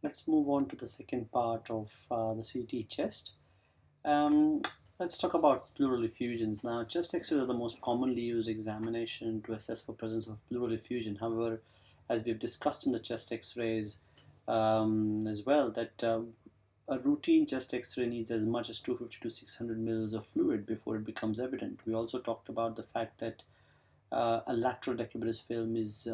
Let's move on to the second part of the CT chest. Um, let's talk about pleural effusions. Now, chest X-rays are the most commonly used examination to assess for presence of pleural effusion. However, as we've discussed in the chest X-rays as well, that a routine chest X-ray needs as much as 250 to 600 mils of fluid before it becomes evident. We also talked about the fact that a lateral decubitus film is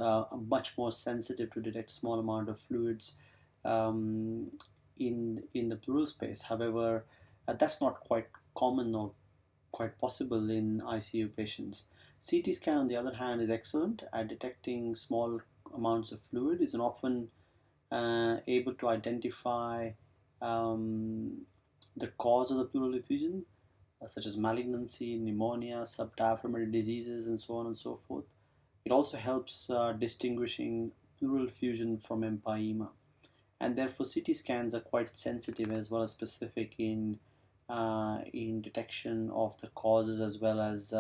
much more sensitive to detect small amount of fluids um, in the pleural space. However, that's not quite common or quite possible in ICU patients. CT scan, on the other hand, is excellent at detecting small amounts of fluid. Is often able to identify um, the cause of the pleural effusion, such as malignancy, pneumonia, subdiaphragmatic diseases, and so on and so forth. It also helps distinguishing pleural effusion from empyema, and therefore CT scans are quite sensitive as well as specific in detection of the causes as well as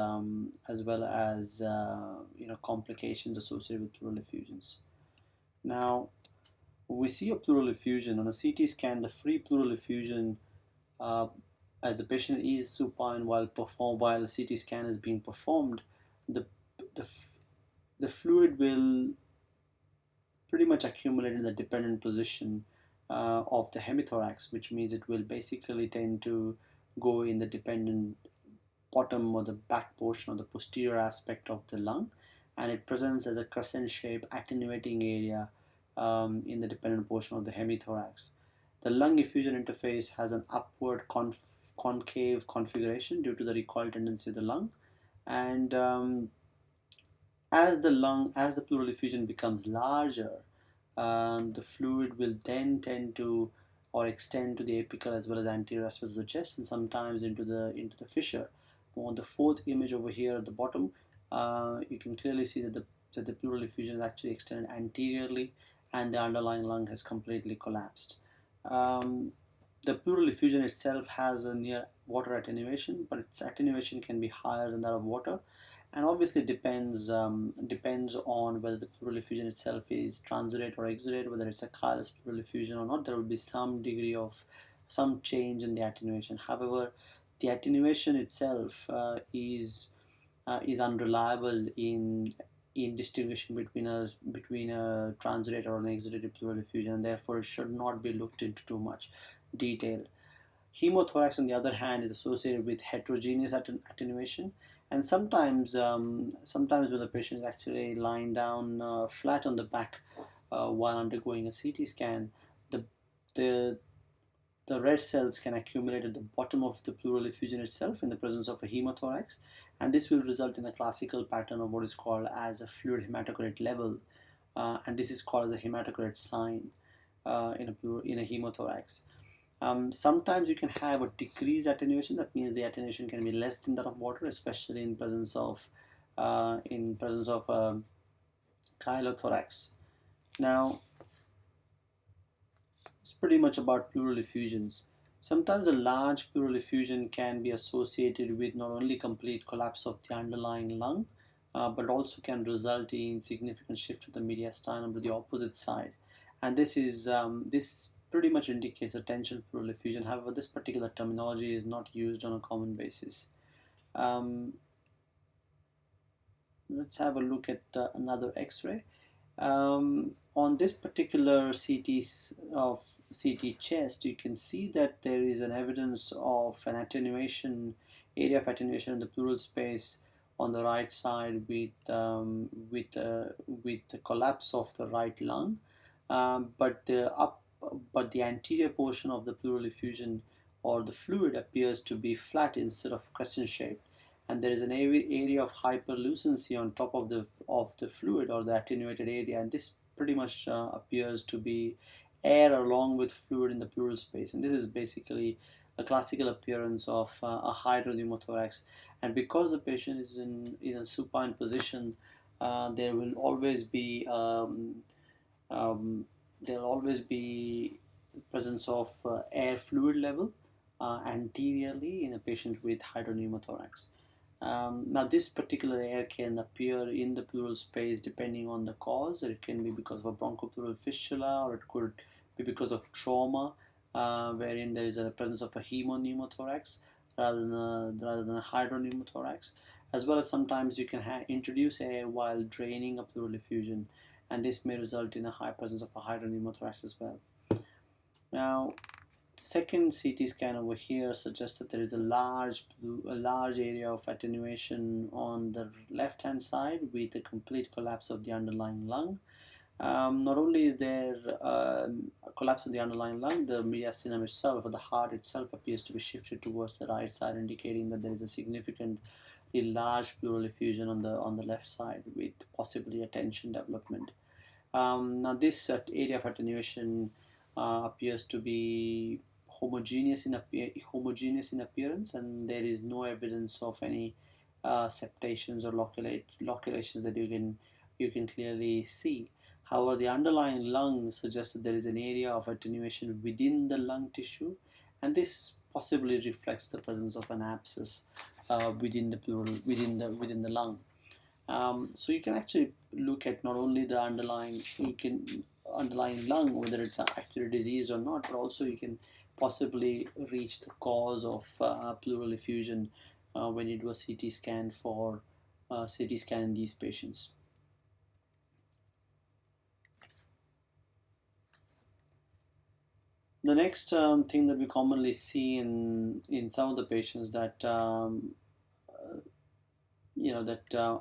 complications associated with pleural effusions. Now, we see a pleural effusion on a CT scan. The free pleural effusion, uh, as the patient is supine while a CT scan is being performed, the the, the fluid will pretty much accumulate in the dependent position of the hemithorax, which means it will basically tend to go in the dependent bottom or the back portion or the posterior aspect of the lung, and it presents as a crescent shape attenuating area in the dependent portion of the hemithorax. The lung effusion interface has an upward concave configuration due to the recoil tendency of the lung, and as the pleural effusion becomes larger, the fluid will then tend to or extend to the apical as well as anterior aspects of the chest, and sometimes into the fissure. On the fourth image over here at the bottom, you can clearly see that the pleural effusion is actually extended anteriorly, and the underlying lung has completely collapsed. Um, the pleural effusion itself has a near water attenuation, but its attenuation can be higher than that of water, and obviously depends on whether the pleural effusion itself is transudate or exudate, whether it's a chylous pleural effusion or not. There will be some degree of some change in the attenuation. However, the attenuation itself is unreliable in distinguishing between a transudate or an exudative pleural effusion, and therefore it should not be looked into too much detail. Hemothorax, on the other hand, is associated with heterogeneous attenuation, and sometimes when the patient is actually lying down flat on the back while undergoing a CT scan, the the the red cells can accumulate at the bottom of the pleural effusion itself in the presence of a hemothorax, and this will result in a classical pattern of what is called as a fluid hematocrit level, and this is called as a hematocrit sign in a hemothorax. Sometimes you can have a decreased attenuation. That means the attenuation can be less than that of water, especially in presence of chylothorax. Now, it's pretty much about pleural effusions. Sometimes a large pleural effusion can be associated with not only complete collapse of the underlying lung, but also can result in significant shift of the mediastinum to the opposite side. And this pretty much indicates a tension pleural effusion. However, this particular terminology is not used on a common basis. Um, let's have a look at another X-ray. On this particular CT chest, you can see that there is an evidence of an attenuation, area of attenuation in the pleural space on the right side with the collapse of the right lung, but the anterior portion of the pleural effusion or the fluid appears to be flat instead of crescent shaped, and there is an area of hyperlucency on top of the fluid or the attenuated area, and this pretty much appears to be air along with fluid in the pleural space, and this is basically a classical appearance of a hydropneumothorax. And because the patient is in a supine position, there will always be um, there will always be presence of air fluid level anteriorly in a patient with hydropneumothorax. Now, this particular air can appear in the pleural space depending on the cause. It can be because of a bronchopleural fistula, or it could be because of trauma, wherein there is a presence of a hemopneumothorax rather than a hydropneumothorax, as well as sometimes you can introduce air while draining a pleural effusion, and this may result in a high presence of a hydropneumothorax as well. Now, the second CT scan over here suggests that there is a large area of attenuation on the left hand side with a complete collapse of the underlying lung. Not only is there a collapse of the underlying lung, the mediastinum itself, or the heart itself, appears to be shifted towards the right side, indicating that there is a significantly large pleural effusion on the left side with possibly a tension development. Now this area of attenuation appears to be homogeneous in appearance, and there is no evidence of any septations or loculations that you can clearly see. However, the underlying lung suggests that there is an area of attenuation within the lung tissue, and this possibly reflects the presence of an abscess within the pleural within the lung. So you can actually look at not only the underlying lung, whether it's actually diseased or not, but also you can possibly reach the cause of pleural effusion when you do a CT scan in these patients. The next thing that we commonly see in some of the patients that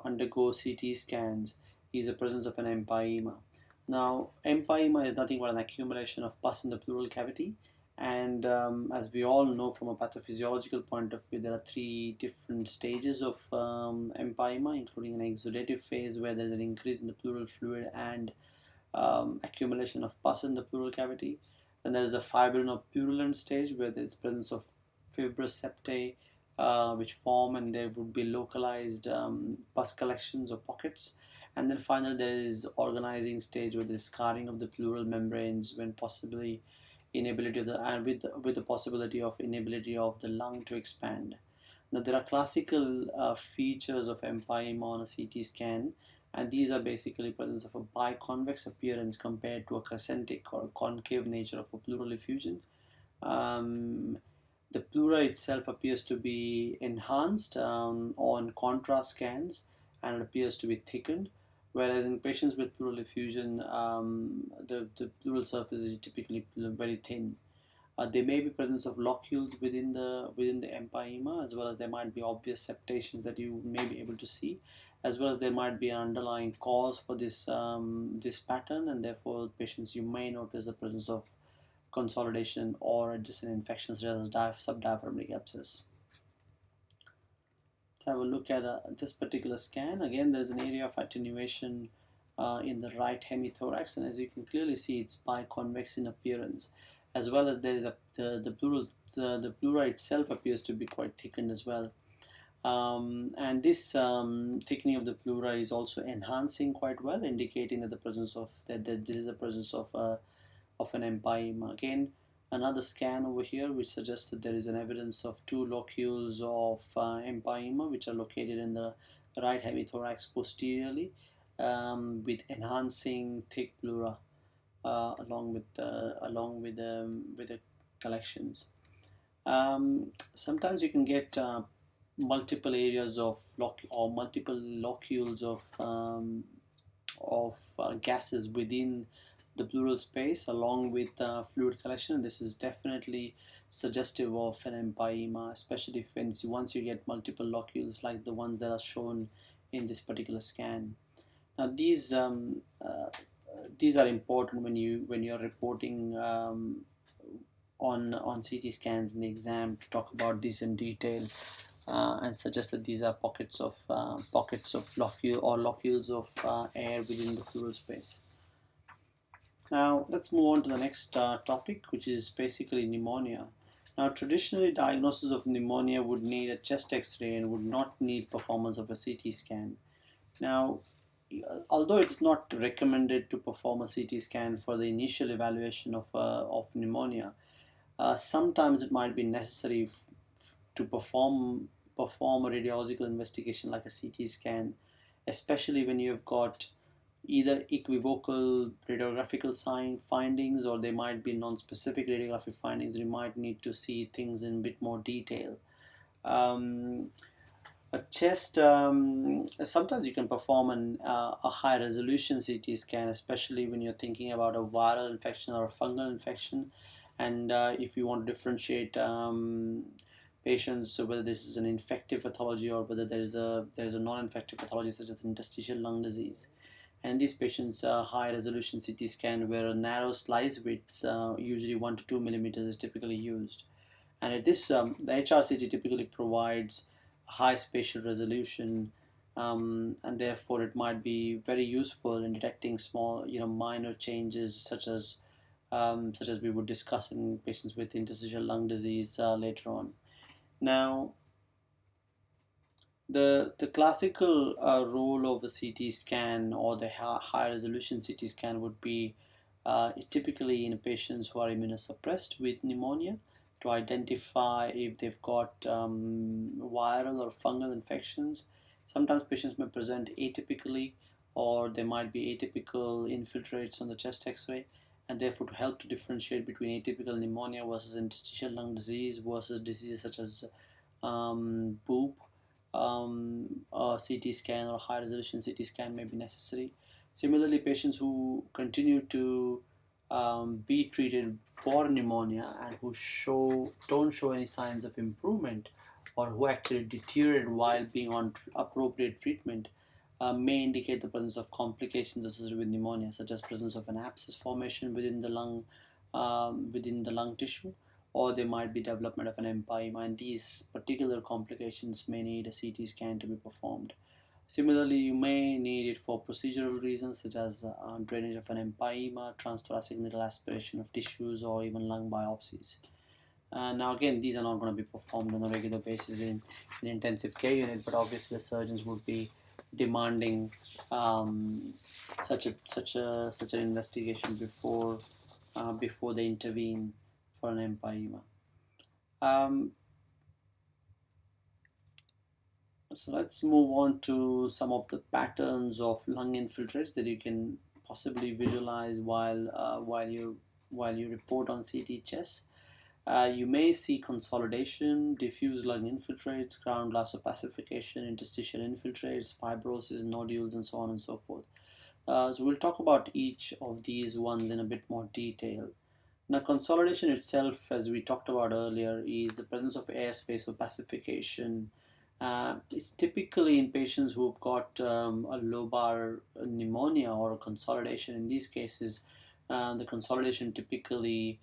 undergo CT scans is the presence of an empyema. Now, empyema is nothing but an accumulation of pus in the pleural cavity, and as we all know from a pathophysiological point of view, there are three different stages of empyema, including an exudative phase where there is an increase in the pleural fluid and accumulation of pus in the pleural cavity. Then there is a fibrinopurulent stage where there is presence of fibrous septae which form, and there would be localized pus collections or pockets. And then finally there is organizing stage where there is scarring of the pleural membranes when possibly inability of the and with the possibility of inability of the lung to expand. Now there are classical features of empyema on a CT scan, and these are basically presence of a biconvex appearance compared to a crescentic or concave nature of a pleural effusion. The pleura itself appears to be enhanced on contrast scans, and it appears to be thickened, whereas in patients with pleural effusion, the pleural surface is typically very thin. There may be presence of locules within the empyema, as well as there might be obvious septations that you may be able to see, as well as there might be an underlying cause for this pattern, and therefore patients, you may notice the presence of consolidation or adjacent infections such as subdiaphragmatic abscess. Let's have a look at this particular scan. Again, there's an area of attenuation in the right hemithorax, and as you can clearly see, it's biconvex in appearance, as well as there is the pleura itself appears to be quite thickened as well. And this thickening of the pleura is also enhancing quite well, indicating that this is the presence of an empyema. Again, another scan over here which suggests that there is an evidence of two locules of empyema which are located in the right hemithorax posteriorly, with enhancing thick pleura along with the collections. Sometimes you can get multiple areas of multiple locules of gases within the pleural space along with fluid collection. This is definitely suggestive of an empyema, especially once you get multiple locules like the ones that are shown in this particular scan. Now these are important when you're reporting on CT scans in the exam, to talk about this in detail and suggest that these are pockets of locules of air within the pleural space. Now let's move on to the next topic, which is basically pneumonia. Now traditionally, diagnosis of pneumonia would need a chest x-ray and would not need performance of a CT scan. Now, although it's not recommended to perform a CT scan for the initial evaluation of pneumonia, sometimes it might be necessary to perform a radiological investigation like a CT scan, especially when you've got either equivocal radiographical findings, or they might be non-specific radiographic findings. You might need to see things in a bit more detail. Um, a chest, sometimes you can perform a high resolution CT scan, especially when you're thinking about a viral infection or a fungal infection. And if you want to differentiate patients, so whether this is an infective pathology or whether there's a non-infective pathology such as interstitial lung disease. And these patients, high resolution CT scan where a narrow slice width, usually 1 to 2 millimeters, is typically used. And at this, the HRCT typically provides high spatial resolution, and therefore it might be very useful in detecting small, minor changes such as we would discuss in patients with interstitial lung disease later on. Now, the classical role of a CT scan or the high resolution CT scan would be typically in patients who are immunosuppressed with pneumonia, to identify if they've got viral or fungal infections. Sometimes patients may present atypically, or there might be atypical infiltrates on the chest x-ray, and therefore to help to differentiate between atypical pneumonia versus interstitial lung disease versus diseases such as BOOP, a CT scan or high resolution CT scan may be necessary. Similarly, patients who continue to be treated for pneumonia and who don't show any signs of improvement, or who actually deteriorate while being on appropriate treatment, may indicate the presence of complications associated with pneumonia, such as presence of an abscess formation within the lung tissue, or there might be development of an empyema, and these particular complications may need a CT scan to be performed. Similarly, you may need it for procedural reasons such as drainage of an empyema, transthoracic needle aspiration of tissues, or even lung biopsies. Now again, these are not going to be performed on a regular basis in intensive care unit, but obviously the surgeons would be demanding such an investigation before they intervene for an empyema. Um, so let's move on to some of the patterns of lung infiltrates that you can possibly visualize while you report on CT chest. You may see consolidation, diffuse lung infiltrates, ground glass opacification, interstitial infiltrates, fibrosis, nodules, and so on and so forth. So we'll talk about each of these ones in a bit more detail. Now, consolidation itself, as we talked about earlier, is the presence of airspace opacification. It's typically in patients who've got a lobar pneumonia or a consolidation. In these cases, the consolidation typically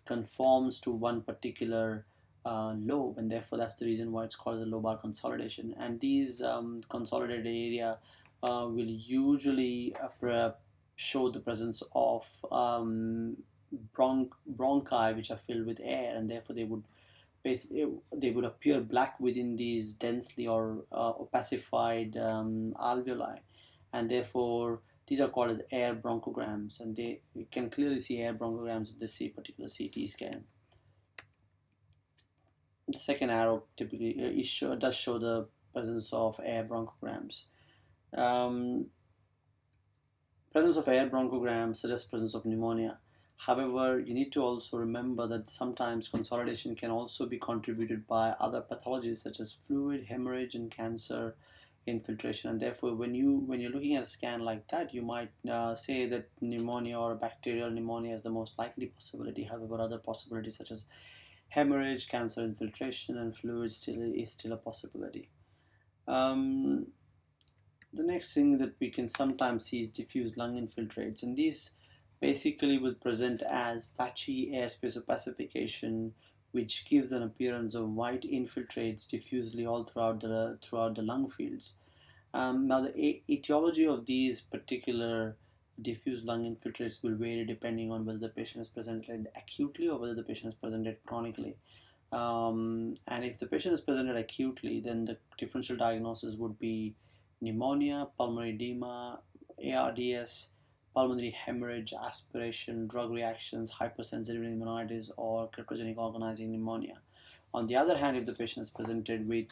conforms to one particular lobe, and therefore that's the reason why it's called the lobar consolidation. And these consolidated area will usually show the presence of bronchi which are filled with air, and therefore they would appear black within these densely or opacified alveoli, and therefore these are called as air bronchograms, and you can clearly see air bronchograms in this particular CT scan. The second arrow typically does show the presence of air bronchograms. Um, Presence of air bronchograms suggests presence of pneumonia. However, you need to also remember that sometimes consolidation can also be contributed by other pathologies such as fluid, hemorrhage, and cancer infiltration. And therefore, when you're looking at a scan like that, you might say that pneumonia or bacterial pneumonia is the most likely possibility. However, other possibilities such as hemorrhage, cancer infiltration, and fluid is still a possibility. Um, the next thing that we can sometimes see is diffuse lung infiltrates, and these basically will present as patchy airspace opacification, which gives an appearance of white infiltrates diffusely all throughout the lung fields. Now, the etiology of these particular diffuse lung infiltrates will vary depending on whether the patient is presented acutely or whether the patient is presented chronically. And if the patient is presented acutely, then the differential diagnosis would be pneumonia, pulmonary edema, ARDS, pulmonary hemorrhage, aspiration, drug reactions, hypersensitivity pneumonitis, or cryptogenic organizing pneumonia. On the other hand, if the patient is presented with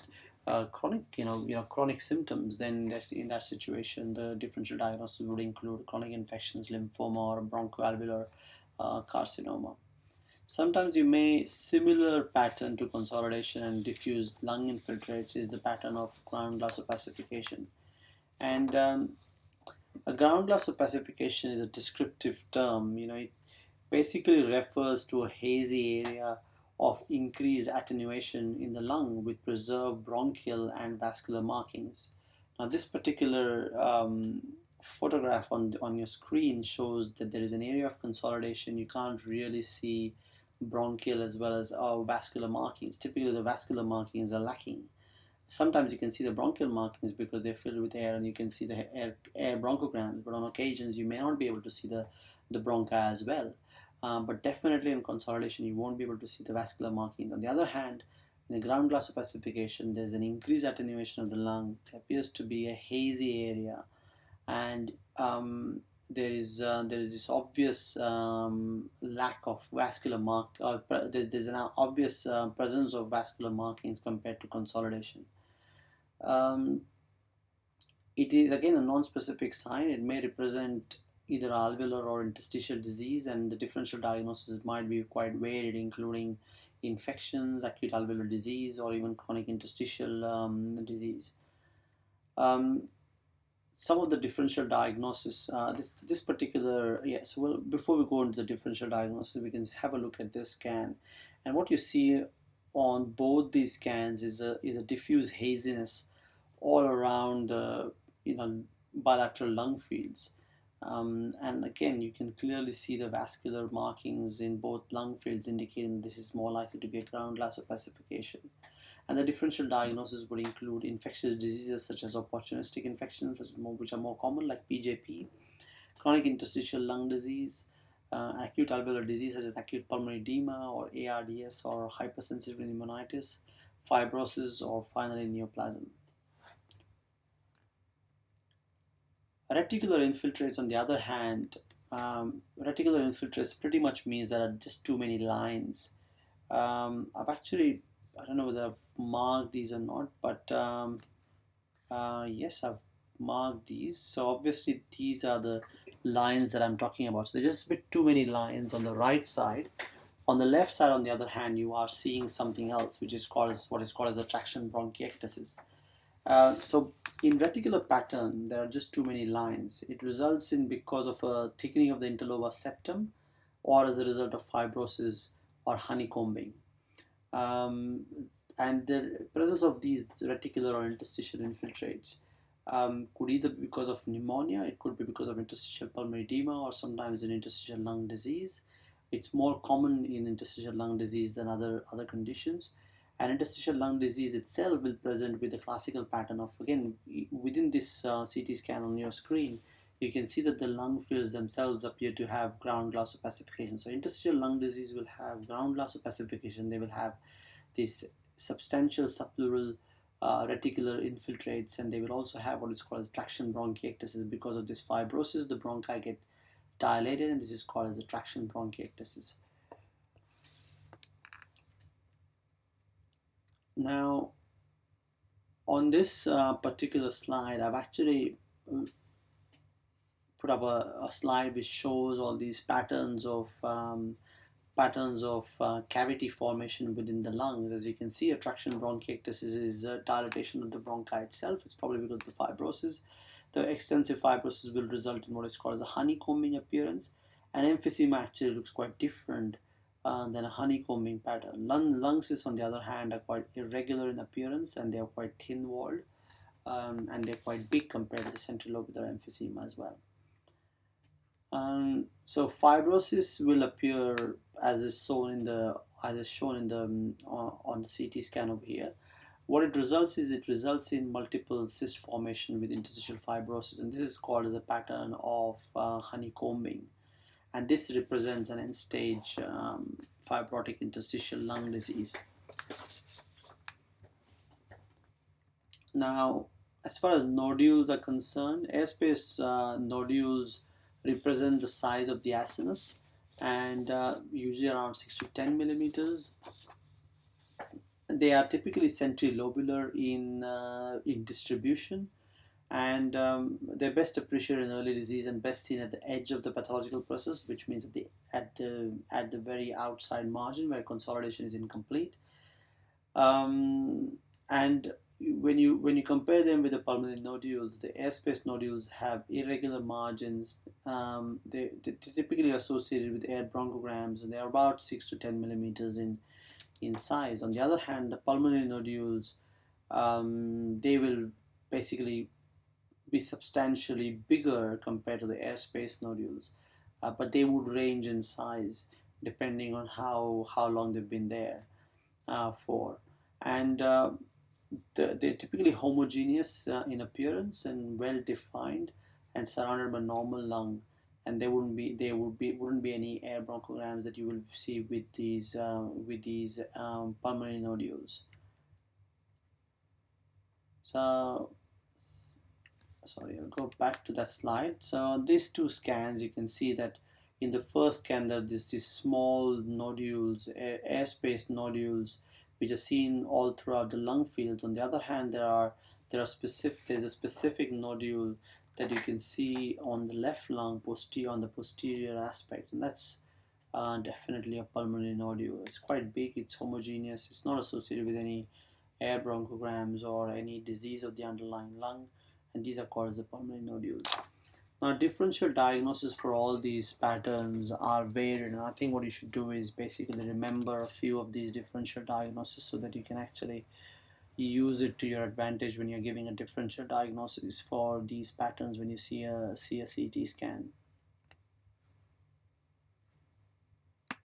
chronic symptoms, then in that situation, the differential diagnosis would include chronic infections, lymphoma, or bronchoalveolar carcinoma. Sometimes you may similar pattern to consolidation and diffuse lung infiltrates is the pattern of ground glass opacification. And a ground glass opacification is a descriptive term. It basically refers to a hazy area of increased attenuation in the lung with preserved bronchial and vascular markings. Now, this particular photograph on your screen shows that there is an area of consolidation. You can't really see bronchial as well as vascular markings. Typically, the vascular markings are lacking. Sometimes you can see the bronchial markings because they're filled with air and you can see the air bronchograms, but on occasions you may not be able to see the bronchi as well. But definitely in consolidation you won't be able to see the vascular markings. On the other hand, in the ground glass opacification, there's an increased attenuation of the lung. It appears to be a hazy area, and there is this obvious lack of vascular mark. There's an obvious presence of vascular markings compared to consolidation. It is again a non-specific sign. It may represent either alveolar or interstitial disease, and the differential diagnosis might be quite varied, including infections, acute alveolar disease, or even chronic interstitial disease. Some of the differential diagnosis, this particular, yes, well, before we go into the differential diagnosis, we can have a look at this scan. And what you see on both these scans is a diffuse haziness all around the bilateral lung fields, and again you can clearly see the vascular markings in both lung fields, indicating this is more likely to be a ground glass opacification. And the differential diagnosis would include infectious diseases such as opportunistic infections, which are more common, like PJP, chronic interstitial lung disease, acute alveolar disease such as acute pulmonary edema or ARDS, or hypersensitive pneumonitis, fibrosis, or finally neoplasm. Reticular infiltrates, on the other hand, reticular infiltrates pretty much means there are just too many lines. I've actually, I don't know whether I've marked these or not, but yes, I've marked these. So obviously these are the lines that I'm talking about. So there's just a bit too many lines on the right side. On the left side, on the other hand, you are seeing something else, which is called as what is called as a traction bronchiectasis. So in reticular pattern, there are just too many lines. It results in because of a thickening of the interlobar septum, or as a result of fibrosis or honeycombing. And the presence of these reticular or interstitial infiltrates could either be because of pneumonia, it could be because of interstitial pulmonary edema, or sometimes in interstitial lung disease. It's more common in interstitial lung disease than other conditions. And interstitial lung disease itself will present with a classical pattern of, again, within this CT scan on your screen, you can see that the lung fields themselves appear to have ground glass opacification. So interstitial lung disease will have ground glass opacification. They will have these substantial subpleural reticular infiltrates, and they will also have what is called as traction bronchiectasis. Because of this fibrosis, the bronchi get dilated, and this is called as a traction bronchiectasis. Now, on this particular slide, I've actually put up a slide which shows all these patterns of cavity formation within the lungs. As you can see, a traction bronchiectasis is a dilatation of the bronchi itself. It's probably because of the fibrosis. The extensive fibrosis will result in what is called as a honeycombing appearance, and emphysema actually looks quite different than a honeycombing pattern. Lungs, on the other hand, are quite irregular in appearance, and they are quite thin-walled, and they're quite big compared to the central lobular emphysema as well. So fibrosis will appear as is shown in the on the CT scan over here. What it results in multiple cyst formation with interstitial fibrosis, and this is called as a pattern of honeycombing, and this represents an end-stage fibrotic interstitial lung disease. Now, as far as nodules are concerned, airspace nodules represent the size of the acinus, and usually around 6 to 10 millimeters. They are typically centrilobular in distribution, and they're best appreciated in early disease and best seen at the edge of the pathological process, which means at the very outside margin where consolidation is incomplete. Um, and when you compare them with the pulmonary nodules, the airspace nodules have irregular margins. They're typically associated with air bronchograms, and they are about 6 to 10 millimeters in size. On the other hand, the pulmonary nodules, they will basically be substantially bigger compared to the airspace nodules, but they would range in size depending on how long they've been there for. And they're typically homogeneous in appearance and well defined and surrounded by normal lung. And wouldn't be any air bronchograms that you will see with these pulmonary nodules. So sorry, I'll go back to that slide. So these two scans, you can see that in the first scan there is these small nodules, airspace nodules, which are seen all throughout the lung fields. On the other hand, there's a specific nodule that you can see on the left lung, on the posterior aspect, and that's definitely a pulmonary nodule. It's quite big, it's homogeneous, it's not associated with any air bronchograms or any disease of the underlying lung, and these are called as the pulmonary nodules. Now, differential diagnosis for all these patterns are varied, and I think what you should do is basically remember a few of these differential diagnoses so that you can actually use it to your advantage when you're giving a differential diagnosis for these patterns when you see a CT scan.